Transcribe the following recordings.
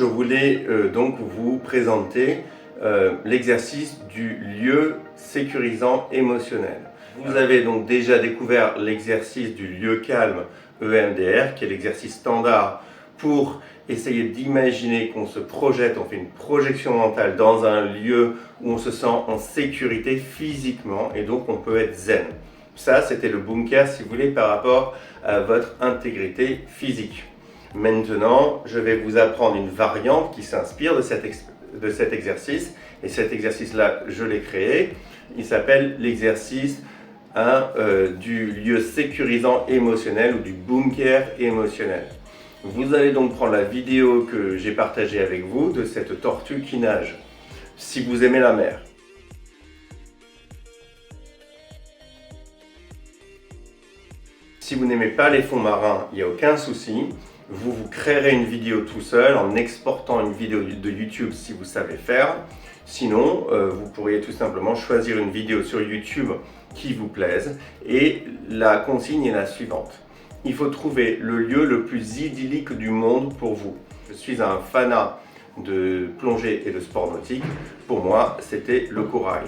voulais donc vous présenter l'exercice du lieu sécurisant émotionnel. Vous avez donc déjà découvert l'exercice du lieu calme EMDR, qui est l'exercice standard pour essayer d'imaginer qu'on se projette, on fait une projection mentale dans un lieu où on se sent en sécurité physiquement et donc on peut être zen. Ça, c'était le bunker, si vous voulez, par rapport à votre intégrité physique. Maintenant, je vais vous apprendre une variante qui s'inspire de cet exercice. Et cet exercice-là, je l'ai créé. Il s'appelle l'exercice du lieu sécurisant émotionnel ou du bunker émotionnel. Vous allez donc prendre la vidéo que j'ai partagée avec vous de cette tortue qui nage. Si vous aimez la mer. Si vous n'aimez pas les fonds marins, il n'y a aucun souci. Vous créerez une vidéo tout seul en exportant une vidéo de YouTube si vous savez faire. Sinon, vous pourriez tout simplement choisir une vidéo sur YouTube qui vous plaise. Et la consigne est la suivante. Il faut trouver le lieu le plus idyllique du monde pour vous. Je suis un fanat de plongée et de sport nautique. Pour moi, c'était le corail.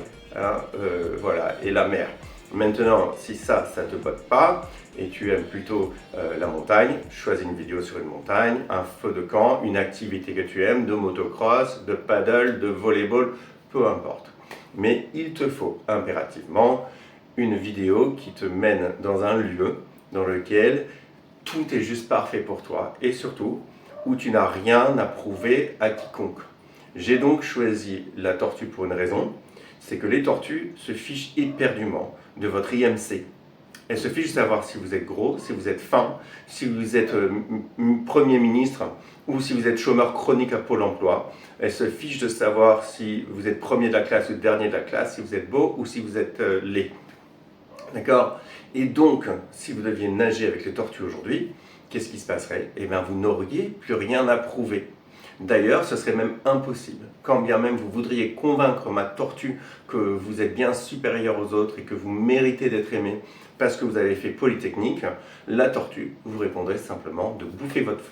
Voilà, et la mer. Maintenant, si ça te botte pas et tu aimes plutôt la montagne, choisis une vidéo sur une montagne, un feu de camp, une activité que tu aimes, de motocross, de paddle, de volleyball, peu importe. Mais il te faut impérativement une vidéo qui te mène dans un lieu dans lequel tout est juste parfait pour toi et surtout où tu n'as rien à prouver à quiconque. J'ai donc choisi la tortue pour une raison, c'est que les tortues se fichent éperdument de votre IMC. Elles se fichent de savoir si vous êtes gros, si vous êtes fin, si vous êtes Premier ministre ou si vous êtes chômeur chronique à Pôle emploi. Elles se fichent de savoir si vous êtes premier de la classe ou dernier de la classe, si vous êtes beau ou si vous êtes laid. D'accord? Et donc, si vous deviez nager avec les tortues aujourd'hui, qu'est-ce qui se passerait? Eh bien, vous n'auriez plus rien à prouver. D'ailleurs, ce serait même impossible. Quand bien même vous voudriez convaincre ma tortue que vous êtes bien supérieur aux autres et que vous méritez d'être aimé parce que vous avez fait Polytechnique, la tortue vous répondrait simplement de bouffer votre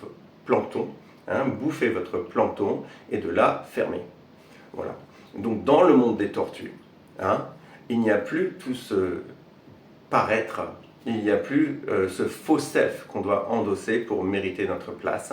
plancton, bouffer votre plancton et de la fermer. Voilà. Donc dans le monde des tortues, il n'y a plus tout ce paraître, il n'y a plus ce faux self qu'on doit endosser pour mériter notre place.